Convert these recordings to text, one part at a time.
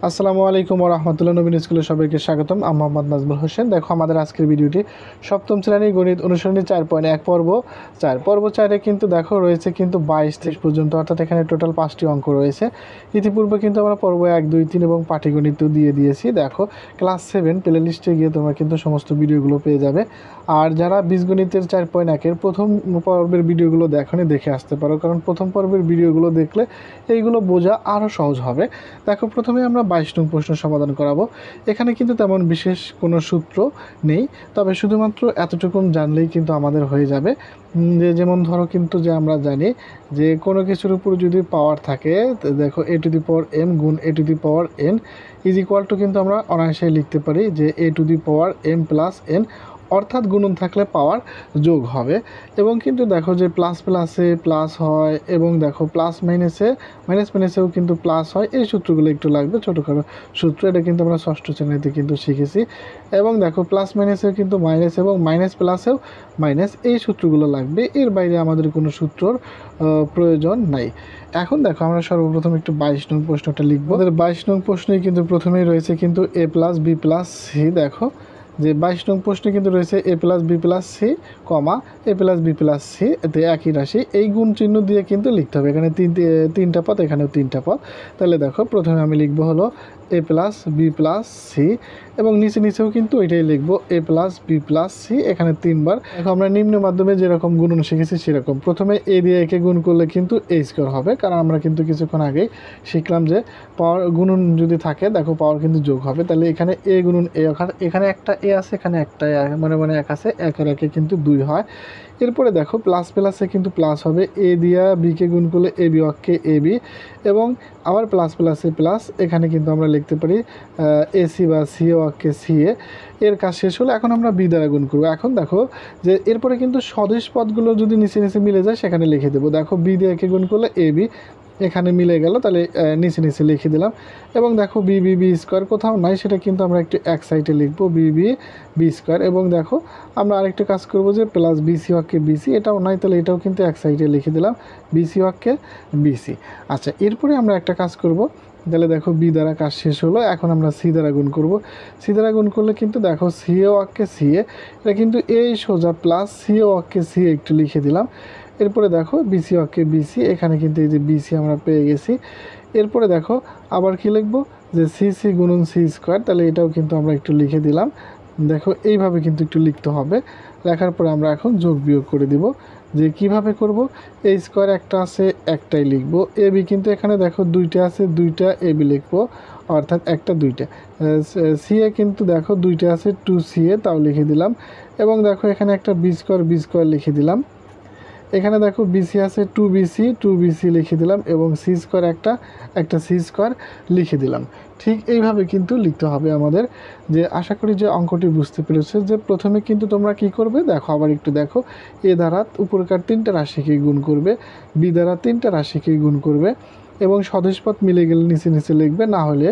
আসসালামু আলাইকুম ওয়া রাহমাতুল্লাহি নবীন স্কুলে সবাইকে স্বাগতম। আমি মোহাম্মদ নাজমুল হোসেন। দেখো আমাদের আজকের ভিডিওটি সপ্তম শ্রেণীর গণিত অনুশীলনী 4.1 পর্ব 4 কিন্তু দেখো রয়েছে কিন্তু 22 থেকে পর্যন্ত, অর্থাৎ এখানে টোটাল 5টি অঙ্ক রয়েছে। ইতিপূর্বে কিন্তু আমরা পর্ব 1, 2, 3 এবং পাটিগণিত দিয়ে দিয়েছি। দেখো ক্লাস 7 প্লে লিস্টে গিয়ে তোমরা কিন্তু সমস্ত ভিডিওগুলো পেয়ে যাবে। আর যারা বীজগণিতের 4.1 প্রথম পর্বের ভিডিওগুলো দেখে আসতে পারো, কারণ প্রথম পর্বের ভিডিওগুলো দেখলে এইগুলো বোঝা আরও সহজ হবে। দেখো প্রথমে আমরা 22 নং প্রশ্ন সমাধান করাবো। এখানে কিন্তু তেমন বিশেষ কোনো সূত্র নেই, তবে শুধুমাত্র এতটুকু জানলেই কিন্তু আমাদের হয়ে যাবে। যেমন ধরো কিন্তু যে আমরা জানি যে কোনো কিছুর উপর যদি পাওয়ার থাকে, দেখো a two the power m গুণ a two the power n is equal to কিন্তু আমরা অনায়াসে লিখতে পারি যে a two the power m plus n, অর্থাৎ গুণন থাকলে পাওয়ার যোগ হবে। এবং কিন্তু দেখো যে প্লাস প্লাসে প্লাস হয়, এবং দেখো প্লাস মাইনাসেও কিন্তু প্লাস হয়। এই সূত্রগুলো একটু লাগবে, ছোটোখাটো সূত্র, এটা কিন্তু আমরা ষষ্ঠ শ্রেণীতে কিন্তু শিখেছি। এবং দেখো প্লাস মাইনাসেও কিন্তু মাইনাস, এবং মাইনাস প্লাসেও মাইনাস, এই সূত্রগুলো লাগবে। এর বাইরে আমাদের কোনো সূত্রর প্রয়োজন নাই। এখন দেখো আমরা সর্বপ্রথম একটু 22 নং প্রশ্নটা লিখবো। আমাদের 22 নং প্রশ্নেই কিন্তু প্রথমেই রয়েছে কিন্তু a plus B plus C. দেখো যে 22 নং প্রশ্নে কিন্তু রয়েছে a plus B plus C comma a plus B plus C, এতে একই রাশি। এই গুণ চিহ্ন দিয়ে কিন্তু লিখতে হবে। এখানে তিনটা পদ, এখানেও তিনটা পদ। তাহলে দেখো প্রথমে আমি লিখবো হলো a plus B plus C, এবং নিচেও কিন্তু ওইটাই লিখবো a plus B plus C, এখানে 3বার। দেখো আমরা নিম্ন মাধ্যমে যেরকম গুণন শিখেছি সেরকম প্রথমে a দিয়ে একে গুণ করলে কিন্তু a স্কোয়ার হবে, কারণ আমরা কিন্তু কিছুক্ষণ আগেই শিখলাম যে পাওয়ার গুণন যদি থাকে, দেখো পাওয়ার কিন্তু যোগ হবে। তাহলে এখানে a গুণন a, এখানে একটা a আছে, এখানে একটা মানে এক আছে, একের একে কিন্তু 2 হয়। এরপরে দেখো প্লাস প্লাসে কিন্তু প্লাস হবে, এ দিয়া বিকে গুণ করলে এ বি অক্ষে এ বি, এবং আবার প্লাস প্লাসে প্লাস, এখানে কিন্তু আমরা লিখতে পারি এসি বা সিএ অক্ষে সিএ। এর কাজ শেষ হলো। এখন আমরা বি দ্বারা গুণ করবো। এখন দেখো যে এরপরে কিন্তু স্বদেশ পদগুলো যদি নিচে মিলে যায় সেখানে লিখে দেবো। দেখো বি দিয়ে একে গুণ করলে এ বি, এখানে মিলে গেল, তাহলে নিচে লিখে দিলাম। এবং দেখো বি বি বি স্কোয়ার কোথাও নাই, সেটা কিন্তু আমরা একটু এক সাইডে লিখবো বি বি বি স্কোয়ার। এবং দেখো আমরা আরেকটা কাজ করবো যে প্লাস বিসি অক্ষে বিসি, এটাও নাই, তাহলে এটাও কিন্তু এক সাইডে লিখে দিলাম বিসি অক্ষে বিসি। আচ্ছা, এরপরে আমরা একটা কাজ করব। তাহলে দেখো বি দ্বারা কাজ শেষ হলো। এখন আমরা সি দ্বারা গুণ করব। সি দ্বারা গুণ করলে কিন্তু দেখো সিএ অক্ষে সিএ, এটা কিন্তু এই সোজা প্লাস সিএ অক্ষে সিএ একটু লিখে দিলাম। এরপরে দেখো বিসি অক্ষে বিসি, এখানে কিন্তু এই যে বিসি আমরা পেয়ে গেছি। এরপরে দেখো আবার কি লিখবো যে সি সি গুণন সি স্কোয়ার, তাহলে এটাও কিন্তু আমরা একটু লিখে দিলাম। দেখো এইভাবে কিন্তু একটু লিখতে হবে। লেখার পরে আমরা এখন যোগ বিয়োগ করে দিব। যে কিভাবে করব, এই স্কোয়ার একটা আছে, একটাই লিখবো। এ বি কিন্তু এখানে দেখো দুইটা আছে, দুইটা এ বি লিখবো, অর্থাৎ একটা দুইটা। সি এ কিন্তু দেখো দুইটা আছে, 2CA, তাও লিখে দিলাম। এবং দেখো এখানে একটা বি স্কোয়ার লিখে দিলাম। এখানে দেখো বিসি আছে, 2BC লিখে দিলাম, এবং সি স্কোয়ার একটা সি স্কোয়ার লিখে দিলাম। ঠিক এইভাবে কিন্তু লিখতে হবে আমাদের। যে আশা করি যে অঙ্কটি বুঝতে পেরেছে। যে প্রথমে কিন্তু তোমরা কি করবে, দেখো আবার একটু দেখো, এ দ্বারা উপরকার 3টা রাশিকে গুণ করবে, বি দ্বারা 3টা রাশিকে গুণ করবে, এবং স্বদেশ পদ মিলে গেলে নিচে লিখবে, না হলে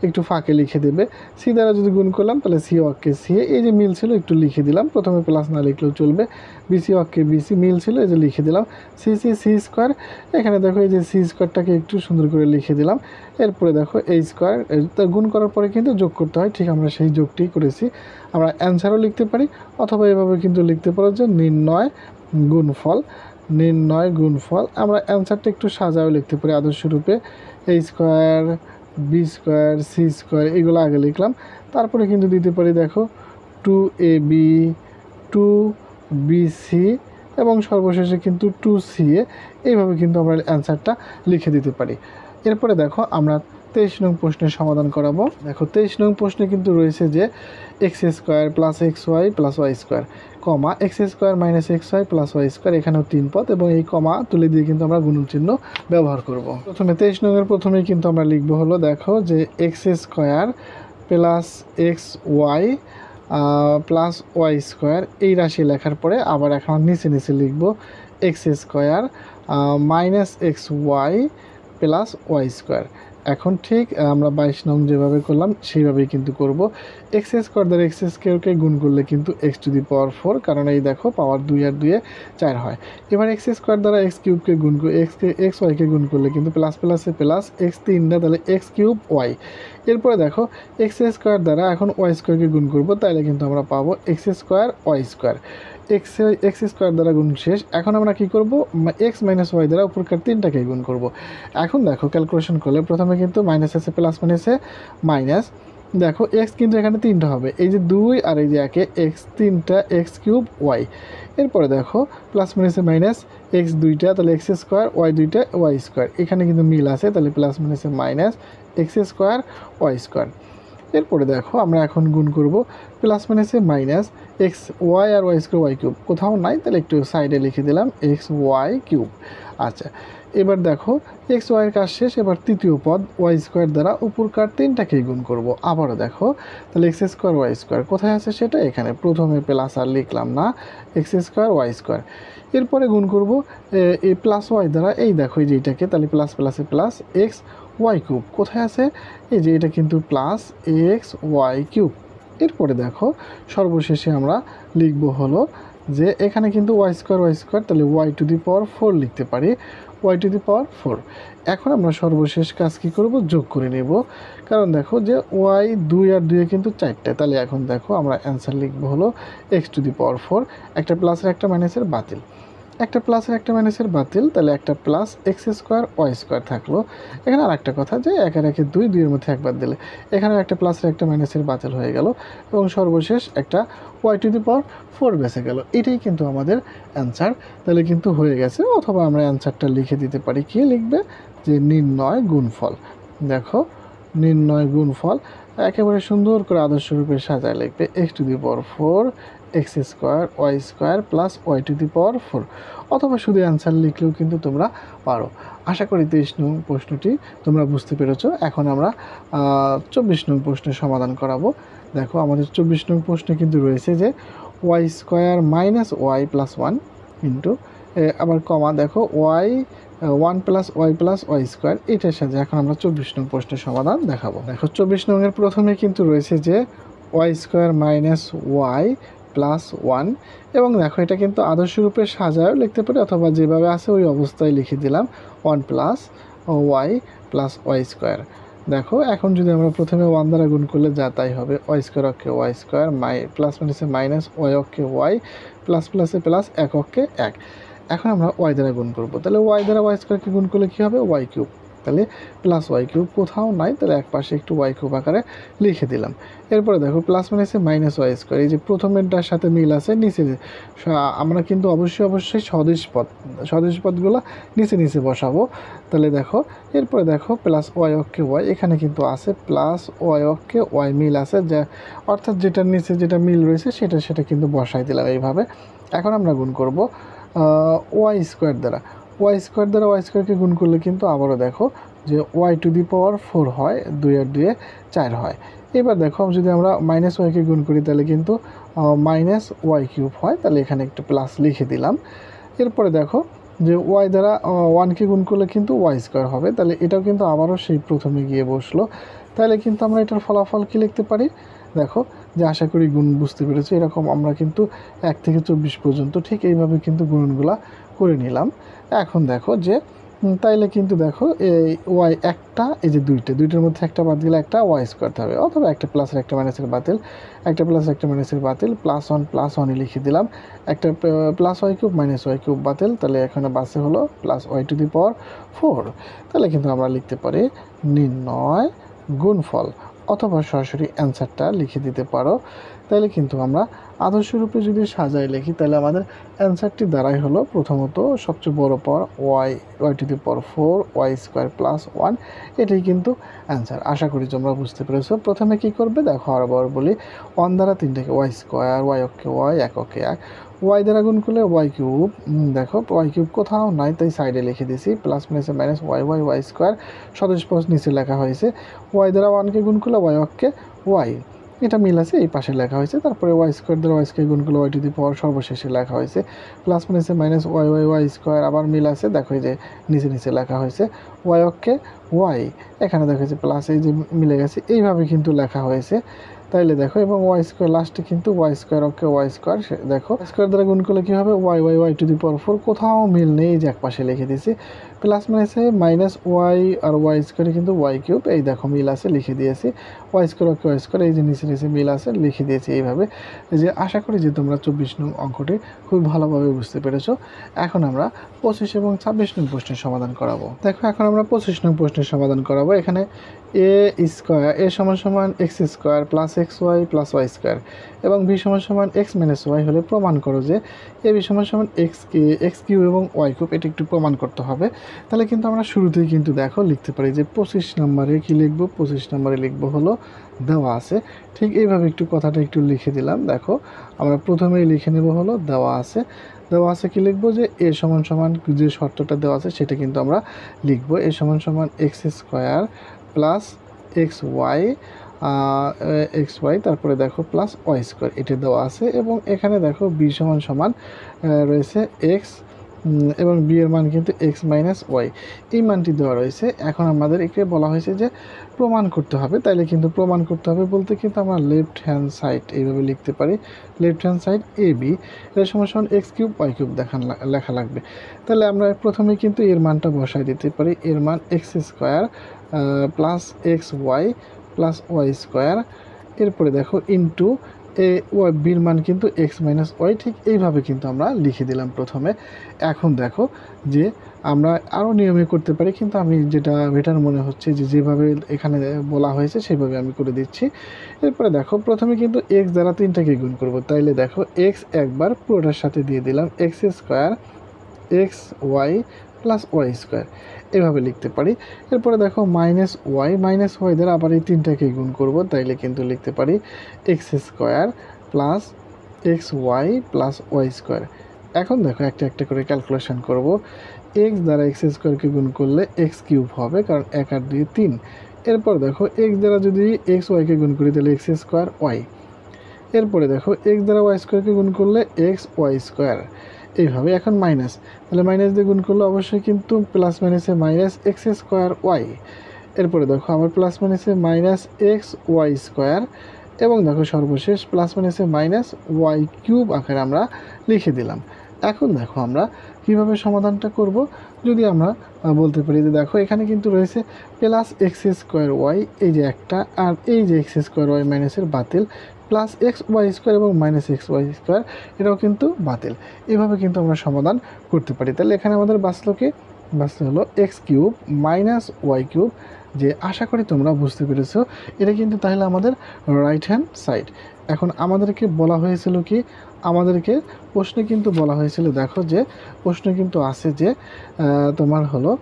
একটু ফাঁকে লিখে দেবে। সি দ্বারা যদি গুণ করলাম তাহলে সি অক্ষে সি, এই যে মিল ছিল একটু লিখে দিলাম, প্রথমে প্লাস না লিখলেও চলবে। বিসি অক্ষে বিসি মিল ছিল, এই যে লিখে দিলাম। সি স্কোয়ার, এখানে দেখো এই যে সি স্কোয়ারটাকে একটু সুন্দর করে লিখে দিলাম। এরপরে দেখো এই স্কোয়ার গুণ করার পরে কিন্তু যোগ করতে হয়, ঠিক আমরা সেই যোগটি করেছি। আমরা অ্যান্সারও লিখতে পারি, অথবা এভাবে কিন্তু লিখতে পারো যে নির্ণয় গুণফল। আমরা অ্যান্সারটা একটু সাজাও লিখতে পারি আদর্শরূপে। A square, b square, c square, এগুলো আগে লিখলাম। তারপরে কিন্তু দিতে পারি দেখো 2AB, 2BC, এবং সর্বশেষে কিন্তু 2CA। এইভাবে কিন্তু আমরা অ্যান্সারটা লিখে দিতে পারি। এরপরে দেখো আমরা 23 নং প্রশ্নের সমাধান করাবো। দেখো 23 নং প্রশ্নে কিন্তু রয়েছে যে X square plus X Y plus Y square comma X square minus X Y plus Y square, এখানেও 3 পদ, এবং এই কমা তুলে দিয়ে কিন্তু আমরা গুণন চিহ্ন ব্যবহার করব। প্রথমে 23 নংয়ের প্রথমেই কিন্তু আমরা লিখবো হলো দেখো যে X square plus X Y plus Y square, এই রাশি লেখার পরে আবার এখন নিচে লিখবো X square minus X Y plus Y square. এখন ঠিক আমরা 22 নং যেভাবে করলাম সেইভাবেই কিন্তু করব। এক্স স্কোয়ার দ্বারা এক্স স্কোয়ারকে গুণ করলে কিন্তু এক্স টু দি পাওয়ার 4, কারণ এই দেখো পাওয়ার 2 আর 2 4 হয়। এবার এক্স স্কোয়ার দ্বারা এক্স কিউবকে গুণ করে এক্স ওয়াইকে গুণ করলে কিন্তু প্লাস প্লাসে প্লাস, এক্স 3টা, তাহলে এক্স কিউব ওয়াই। এরপরে দেখো এক্স স্কোয়ার দ্বারা এখন ওয়াই স্কোয়ারকে গুণ করবো, তাহলে কিন্তু আমরা পাবো X square Y square. X square দ্বারা গুণ শেষ। এখন আমরা কি করব, এক্স মাইনাস ওয়াই দ্বারা উপরকার তিনটাকে গুণ করব। এখন দেখো ক্যালকুলেশন করলে প্রথমে কিন্তু মাইনাস আছে, প্লাস মাইনাসে মাইনাস, দেখো এক্স কিন্তু এখানে তিনটা হবে, এই যে 2 আর এই যে একে এক্স তিনটা, এক্স কিউব ওয়াই। এরপরে দেখো প্লাস মাইনাসে মাইনাস, এক্স দুইটা তাহলে এক্স স্কোয়ার, ওয়াই দুইটা ওয়াই স্কোয়ার, এখানে কিন্তু মিল আছে, তাহলে প্লাস মাইনাসে minus X square Y square. এরপরে দেখো আমরা এখন গুণ করব, প্লাস মাইনাসে মাইনাস এক্স ওয়াই আর ওয়াই স্কোয়ার ওয়াই কিউব, কোথাও নাই তাহলে একটু সাইডে লিখে দিলাম এক্স ওয়াই কিউব। আচ্ছা, এবার দেখো এক্স ওয়াইয়ের কাজ শেষ, এবার তৃতীয় পদ ওয়াই স্কোয়ার দ্বারা উপরকার তিনটাকেই গুণ করব। আবারও দেখো তাহলে এক্স স্কোয়ার ওয়াই স্কোয়ার কোথায় আছে সেটা এখানে, প্রথমে প্লাস আর লিখলাম না, এক্স স্কোয়ার ওয়াই স্কোয়ার। এরপরে গুণ করব এই প্লাস ওয়াই দ্বারা, এই দেখো এই যে এটাকে, তাহলে প্লাস প্লাসে প্লাস এক্স ওয়াই কিউব কোথায় আছে, এই যে এটা কিন্তু প্লাস এক্স ওয়াই কিউব। এরপরে দেখো সর্বশেষে আমরা লিখব হলো যে এখানে কিন্তু ওয়াই স্কোয়ার, তাহলে ওয়াই টু দি পাওয়ার 4 লিখতে পারি, ওয়াই টু দি পাওয়ার 4। এখন আমরা সর্বশেষ কাজ কি করব, যোগ করে নেব, কারণ দেখো যে ওয়াই 2 আর 2 কিন্তু 4টা, তাহলে এখন দেখো আমরা অ্যান্সার লিখব হলো এক্স টু দি পাওয়ার 4। একটা প্লাসের একটা মাইনাসের বাতিল, একটা প্লাসের একটা মাইনাসের বাতিল, তাহলে একটা plus X square Y square থাকলো। এখানে আর একটা কথা যে একের একে 2, 2 এর মধ্যে একবার দিলে এখানে একটা প্লাসের একটা মাইনাসের বাতিল হয়ে গেল, এবং সর্বশেষ একটা ওয়াই টু দি পাওয়ার 4 বেঁচে গেল। এটাই কিন্তু আমাদের অ্যান্সার, তাহলে কিন্তু হয়ে গেছে। অথবা আমরা অ্যান্সারটা লিখে দিতে পারি, কি লিখবে যে নির্ণয় গুণফল। দেখো নির্ণয় গুণফল একেবারে সুন্দর করে আদর্শ রূপে সাজায় লিখবে x to the power 4 x square Y square plus Y to the power 4, অথবা শুধু অ্যান্সার লিখলেও কিন্তু তোমরা পারো। আশা করি 23 নং প্রশ্নটি তোমরা বুঝতে পেরেছো। এখন আমরা 24 নং প্রশ্নের সমাধান করাবো। দেখো আমাদের 24 নং প্রশ্নে কিন্তু রয়েছে যে Y square minus Y plus 1 into, আবার কমা, দেখো ওয়াই 1 প্লাস ওয়াই স্কোয়ার, এটার সাথে এখন আমরা 24 নং প্রশ্নের সমাধান দেখাবো। দেখো 24 নংয়ের প্রথমে কিন্তু রয়েছে যে Y square minus Y plus 1, এবং দেখো এটা কিন্তু আদর্শ রূপে সাজায়ও লিখতে পারি, অথবা যেভাবে আছে ওই অবস্থায় লিখে দিলাম 1 plus Y plus Y square. দেখো এখন যদি আমরা প্রথমে 1 দ্বারা গুণ করলে যা তাই হবে, ওয়াই স্কোয়ার অক্ষে ওয়াই স্কোয়ার, প্লাস মাইনাসে মাইনাস ওয়াই অক্ষে ওয়াই, প্লাস প্লাসে প্লাস, এক অক্ষে এক। এখন আমরা ওয়াই দ্বারা গুণ করবো, তাহলে ওয়াই দ্বারা ওয়াই স্কোয়ারকে গুণ করলে কী হবে, ওয়াই কিউব, তাহলে প্লাস ওয়াই কিউব কোথাও নাই, তাহলে এক পাশে একটু ওয়াই কিউব আকারে লিখে দিলাম। এরপরে দেখো প্লাস মাইনাসে মাইনাস ওয়াই স্কোয়ার, এই যে প্রথমেরটার সাথে মিল আছে, নিচে আমরা কিন্তু অবশ্যই সদৃশ পদগুলো নিচে নিচে বসাবো। তাহলে দেখো এরপরে দেখো প্লাস ওয়াই অক্ষে ওয়াই, এখানে কিন্তু আছে প্লাস ওয়াই অক্ষে ওয়াই মিল আছে, যা অর্থাৎ যেটার নিচে যেটা মিল রয়েছে সেটা কিন্তু বসাই দিলাম এইভাবে। এখন আমরা গুণ করব ওয়াই স্কোয়ার দ্বারা, ওয়াই স্কোয়ারকে গুণ করলে কিন্তু আবারও দেখো যে ওয়াই টু দি পাওয়ার 4 হয়, 2 আর 2 4 হয়। এবার দেখো যদি আমরা মাইনাস ওয়াইকে গুণ করি তাহলে কিন্তু মাইনাস ওয়াই কিউব হয়, তাহলে এখানে একটু প্লাস লিখে দিলাম। এরপরে দেখো যে ওয়াই দ্বারা 1কে গুণ করলে কিন্তু ওয়াই স্কোয়ার হবে, তাহলে এটাও কিন্তু আবারও সেই প্রথমে গিয়ে বসলো। তাহলে কিন্তু আমরা এটার ফলাফল কী লিখতে পারি, দেখো যে আশা করি গুণ বুঝতে পেরেছি। এরকম আমরা কিন্তু 1 থেকে 24 পর্যন্ত ঠিক এইভাবে কিন্তু গুণনগুলা করে নিলাম। এখন দেখো যে তাইলে কিন্তু দেখো এই ওয়াই একটা, এই যে দুইটার মধ্যে একটা বাদ দিলে একটা ওয়াই স্কোয়ার হবে, অথবা একটা প্লাসের একটা মাইনাসের বাতিল, একটা প্লাসের একটা মাইনাসের বাতিল, প্লাস ওয়ানই লিখে দিলাম, একটা plus Y cube minus Y cube বাতিল, তাহলে এখানে বাসে হলো plus Y to the power 4। তাহলে কিন্তু আমরা লিখতে পারি নির্ণয় গুণফল, অথবা সরাসরি অ্যান্সারটা লিখে দিতে পারো। তাহলে কিন্তু আমরা আদর্শরূপে যদি সাজায় লিখি তাহলে আমাদের অ্যান্সারটি দ্বারাই হলো প্রথমত সবচেয়ে বড় power y to the power 4 y square plus 1, এটাই কিন্তু অ্যান্সার। আশা করি তোমরা বুঝতে পেরেছো। প্রথমে কি করবে দেখো আবার বলি, 1 দ্বারা 3টাকে ওয়াই স্কোয়ার, ওয়াই অক্ষে ওয়াই, এক অক্ষে এক, ওয়াই দ্বারা গুণ করলে ওয়াই কিউব, দেখো ওয়াই কিউব কোথাও নাই তাই সাইডে লিখে দিয়েছি, প্লাস মাইনাসে মাইনাস ওয়াই স্কোয়ার, সদস্য পদ নিচে লেখা হয়েছে, ওয়াই দ্বারা 1কে গুণ করলে ওয়াই অক্ষে ওয়াই, এটা মিল আছে এই পাশে লেখা হয়েছে, তারপরে ওয়াই স্কোয়ার দ্বারা ওয়াই স্কোয়ার গুণ করলে ওয়াই টু দি পাওয়ার সর্বশেষে লেখা হয়েছে, প্লাস মাইনাসে মাইনাস ওয়াই স্কোয়ার, আবার মিল আছে, দেখো এই যে নিচে লেখা হয়েছে ওয়াই অক্ষে ওয়াই, এখানে দেখা যাচ্ছে প্লাস, এই যে মিলে গেছে, এইভাবে কিন্তু লেখা হয়েছে। তাইলে দেখো, এবং ওয়াই স্কোয়ার লাস্টে কিন্তু y square, okay Y square, দেখো স্কোয়ার দ্বারা গুণ করলে কী হবে, y y y to the power 4, কোথাও মিল নেই, এই যে এক পাশে লিখে দিয়েছি, প্লাস মাইনাসে মাইনাস ওয়াই আর ওয়াই স্কোয়ারে কিন্তু ওয়াই কিউব, এই দেখো মিল আছে লিখে দিয়েছি, Y square okay Y square, এই যে নিচে নিচে মিল আছে লিখে দিয়েছি এইভাবে। যে আশা করি যে তোমরা 24 নং অঙ্কটি খুব ভালোভাবে বুঝতে পেরেছো। এখন আমরা 25 এবং 26 নং প্রশ্নের সমাধান করাবো। দেখো এখন আমরা 25 নং প্রশ্নের সমাধান করাবো। এখানে এ স্কোয়ার, এ সমান সমান X square plus X Y plus Y square এবং বি সমান সমান এক্স মাইনাস ওয়াই হলে প্রমাণ করো যে এ বি সমান সমান এক্স কিউ এবং ওয়াই কিউব, এটি একটু প্রমাণ করতে হবে। তাহলে কিন্তু আমরা শুরুতেই কিন্তু দেখো লিখতে পারি যে 25 নম্বরে কী লিখবো, 25 নম্বরে লিখবো হলো দেওয়া আছে, ঠিক এইভাবে একটু কথাটা একটু লিখে দিলাম। দেখো আমরা প্রথমেই লিখে নেব হলো দেওয়া আছে, দেওয়া আছে কি লিখবো, যে এ সমান সমান যে শর্তটা দেওয়া আছে সেটা কিন্তু আমরা লিখবো, এ সমান সমান X square plus X Y তারপরে দেখো প্লাস ওয়াই স্কোয়ার, এটা দেওয়া আছে। এবং এখানে দেখো বি সমান সমান রয়েছে এক্স এবং বি এর মান কিন্তু এক্স মাইনাস ওয়াই, এই মানটি দেওয়া রয়েছে। এখন আমাদের একে বলা হয়েছে যে প্রমাণ করতে হবে, তাইলে কিন্তু প্রমাণ করতে হবে বলতে কিন্তু আমরা লেফট হ্যান্ড সাইড এইভাবে লিখতে পারি, left hand side A B এর সমান সমান এক্স কিউব ওয়াই কিউব লেখা লাগবে। তাহলে আমরা প্রথমে কিন্তু এর মানটা বসাই দিতে পারি, এর মান X square plus X Y plus Y square, এরপরে দেখো ইন্টু এ ওয়াই বির মান কিন্তু এক্স মাইনাস ওয়াই, ঠিক এইভাবে কিন্তু আমরা লিখে দিলাম প্রথমে। এখন দেখো যে আমরা আরও নিয়মে করতে পারি, কিন্তু আমি যেটা বেটার মনে হচ্ছে যে যেভাবে এখানে বলা হয়েছে সেভাবে আমি করে দিচ্ছি। এরপরে দেখো প্রথমে কিন্তু এক্স দ্বারা 3টাকে গুণ করব, তাইলে দেখো এক্স একবার পুরোটার সাথে দিয়ে দিলাম, X square X Y plus Y square, এভাবে লিখতে পারি। এরপরে দেখো মাইনাস ওয়াই দ্বারা আবার এই 3টাকে গুণ করব, তাইলে কিন্তু লিখতে পারি X square plus X Y plus Y square. এখন দেখো একটা একটা করে ক্যালকুলেশন করব, এক্স দ্বারা এক্স স্কোয়ারকে গুণ করলে এক্স কিউব হবে, কারণ 1 আর 2 3। এরপর দেখো এক্স দ্বারা যদি এক্স ওয়াইকে গুণ করি তাহলে এক্স স্কোয়ার ওয়াই। এরপরে দেখো এক্স দ্বারা ওয়াই স্কোয়ারকে গুণ করলে এক্স ওয়াই স্কোয়ার, এইভাবে। এখন মাইনাস, তাহলে মাইনাস দিয়ে গুণ করলে অবশ্যই কিন্তু প্লাস মাইনাসে মাইনাস এক্স স্কোয়ার ওয়াই। এরপরে দেখো আবার প্লাস মাইনাসে মাইনাস এক্স ওয়াই স্কোয়ার, এবং দেখো সর্বশেষ প্লাস মাইনাসে মাইনাস ওয়াই কিউব আকারে আমরা লিখে দিলাম। এখন দেখো আমরা কীভাবে সমাধানটা করব, যদি আমরা বলতে পারি যে দেখো এখানে কিন্তু রয়েছে প্লাস এক্স স্কোয়ার ওয়াই, এই যে একটা, আর এই যে এক্স স্কোয়ার ওয়াই মাইনাসের বাতিল, প্লাস এক্স ওয়াই স্কোয়ার এবং মাইনাস এক্স ওয়াই স্কোয়ার এটাও কিন্তু বাতিল, এভাবে কিন্তু আমরা সমাধান করতে পারি। তাহলে এখানে আমাদের বাঁচলো হলো X cube minus Y cube, যে আশা করি তোমরা বুঝতে পেরেছো। এটা কিন্তু তাহলে আমাদের রাইট হ্যান্ড সাইড। এখন আমাদেরকে বলা হয়েছিল কি, আমাদেরকে প্রশ্নে কিন্তু বলা হয়েছিল, দেখো যে প্রশ্ন কিন্তু আছে যে তোমার হলো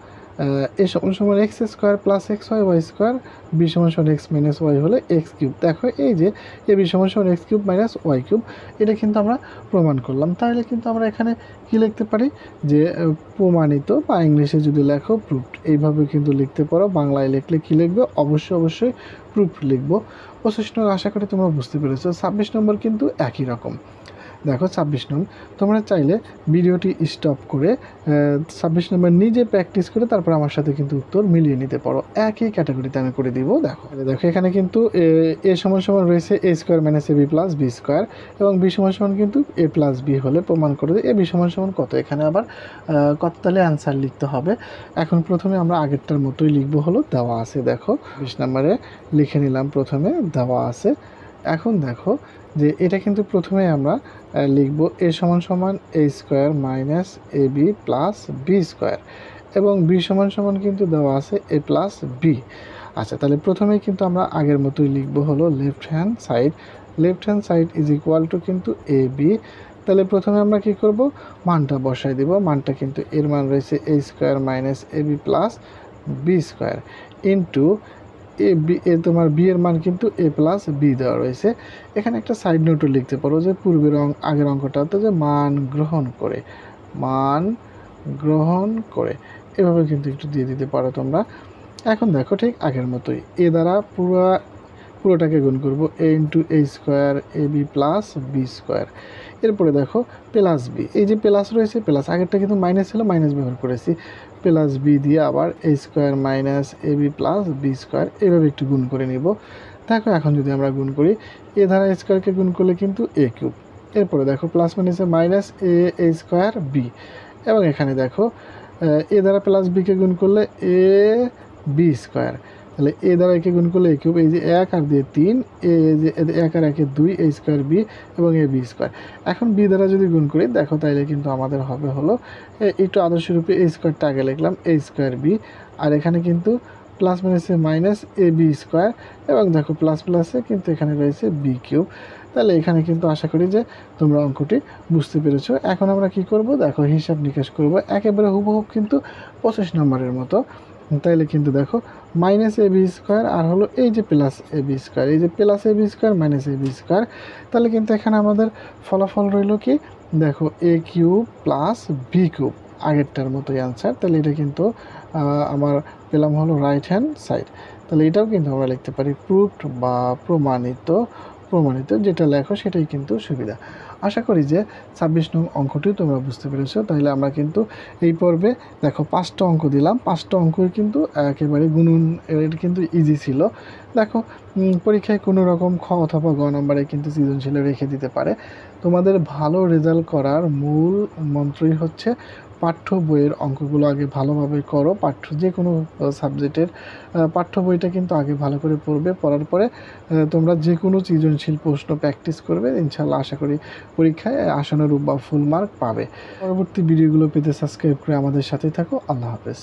এ সমান সমান X square plus X Y square, B সমান সমান এক্স মাইনাস ওয়াই হলে এক্স কিউব। দেখো এই যে এ বি সমান সমান X cube minus Y cube, এটা কিন্তু আমরা প্রমাণ করলাম। তাহলে কিন্তু আমরা এখানে কি লিখতে পারি, যে প্রমাণিত, বা ইংলিশে যদি লেখো প্রুফড, এইভাবে কিন্তু লিখতে পারো। বাংলায় লিখলে কি লিখবে, অবশ্যই প্রুফ লিখবো। 25 নম্বর আশা করি তোমরা বুঝতে পেরেছো। 26 নম্বর কিন্তু একই রকম। দেখো 26 নম্বর, তোমরা চাইলে ভিডিওটি স্টপ করে 26 নম্বর নিজে প্র্যাকটিস করে তারপর আমার সাথে কিন্তু উত্তর মিলিয়ে নিতে পারো, একই ক্যাটাগরিতে আমি করে দিব। দেখো এখানে কিন্তু এ সমান সমান রয়েছে a square minus a b plus b square, এবং বি সমান সমান কিন্তু এ প্লাস বি হলে প্রমাণ করে দেয় এ বি সমান সমান কত। এখানে আবার কত তাহলে অ্যান্সার লিখতে হবে। এখন প্রথমে আমরা আগেরটার মতোই লিখবো হলো দেওয়া আছে। দেখো 20 নম্বরে লিখে নিলাম, প্রথমে দেওয়া আছে। এখন দেখো যে এটা কিন্তু প্রথমে আমরা লিখব এ সমান সমান এ square minus a b plus b square, এবং বি সমান সমান কিন্তু দেওয়া আছে এ প্লাস বি। আচ্ছা, তাহলে প্রথমেই কিন্তু আমরা আগের মতোই লিখব হলো left hand side is equal to কিন্তু এ বি। তাহলে প্রথমে আমরা কি করব, মানটা বসাই দেব। মানটা কিন্তু এর মান রয়েছে a square minus a b plus b square into তোমার বি এর মান কিন্তু এ প্লাস বি দেওয়া রয়েছে। এখানে একটা সাইড নোটও লিখতে পারো যে পূর্বের আগের অঙ্কটাতে যে মান গ্রহণ করে এভাবে কিন্তু একটু দিয়ে দিতে পারো তোমরা। এখন দেখো ঠিক আগের মতোই এ দ্বারা পুরোটাকে গুণ করব, এ ইন্টু এ স্কোয়ার এ বি প্লাস বি স্কোয়ার এরপরে দেখো প্লাস বি, এই যে প্লাস রয়েছে প্লাস, আগেরটা কিন্তু মাইনাস ছিল মাইনাস ব্যবহার করেছি, প্লাস বি দিয়ে আবার এ square minus a b plus b square, এইভাবে একটু গুণ করে নিব। দেখো এখন যদি আমরা গুণ করি, এ দ্বারা স্কোয়ারকে গুণ করলে কিন্তু এ কিউব, এরপরে দেখো প্লাস মাইনাসে মাইনাস এ স্কোয়ার বি, এবং এখানে দেখো এ দ্বারা প্লাস বিকে গুণ করলে এ বি স্কোয়ার, তাহলে এ দ্বারা একে গুণ করলে এ কিউব, এই যে এক আর দিয়ে 3, এ যে এক আর একে 2, এ স্কোয়ার বি এবং এ বি স্কোয়ার। এখন বি দ্বারা যদি গুণ করি দেখো তাইলে কিন্তু আমাদের হবে হলো একটু আদর্শরূপে এ স্কোয়ারটা আগে লিখলাম এ স্কোয়ার বি, আর এখানে কিন্তু প্লাস মাইনাসে মাইনাস এ বি স্কোয়ার, এবং দেখো প্লাস প্লাসে কিন্তু এখানে রয়েছে বি কিউব। তাহলে এখানে কিন্তু আশা করি যে তোমরা অঙ্কটি বুঝতে পেরেছো। এখন আমরা কি করব, দেখো হিসাব নিকাশ করব একেবারে হুবহুব কিন্তু 25 নম্বরের মতো। তাইলে কিন্তু দেখো মাইনাস এ বি স্কোয়ার আর হলো এই যে প্লাস এ বি স্কোয়ার, এই যে plus A B square minus a B square, তাহলে কিন্তু এখানে আমাদের ফলাফল রইল কি, দেখো এ কিউব প্লাস বি কিউব, আগেরটার মতোই আনসার। তাহলে এটা কিন্তু আমার পেলাম হলো রাইট হ্যান্ড সাইড। তাহলে এটাও কিন্তু আমরা লিখতে পারি প্রুভড বা প্রমাণিত, প্রমাণিত যেটা লেখো সেটাই কিন্তু সুবিধা। আশা করি যে 26 নং অঙ্কটি তোমরা বুঝতে পেরেছো। তাহলে আমরা কিন্তু এই পর্বে দেখো 5টা অঙ্ক দিলাম, 5টা অঙ্কই কিন্তু একেবারে গুণন, এটা কিন্তু ইজি ছিল। দেখো পরীক্ষায় কোনো রকম খ অথবা গ নম্বরে কিন্তু সৃজনশীল রেখে দিতে পারে। তোমাদের ভালো রেজাল্ট করার মূল মন্ত্রই হচ্ছে পাঠ্য বইয়ের অঙ্কগুলো আগে ভালোভাবে করো। যে কোনো সাবজেক্টের পাঠ্য বইটা কিন্তু আগে ভালো করে পড়বে, পড়ার পরে তোমরা যে কোনো সৃজনশীল প্রশ্ন প্র্যাকটিস করবে, ইনশাল্লাহ আশা করি পরীক্ষায় আশানুরূপ বা ফুল মার্ক পাবে। পরবর্তী ভিডিওগুলো পেতে সাবস্ক্রাইব করে আমাদের সাথেই থাকো। আল্লাহ হাফেজ।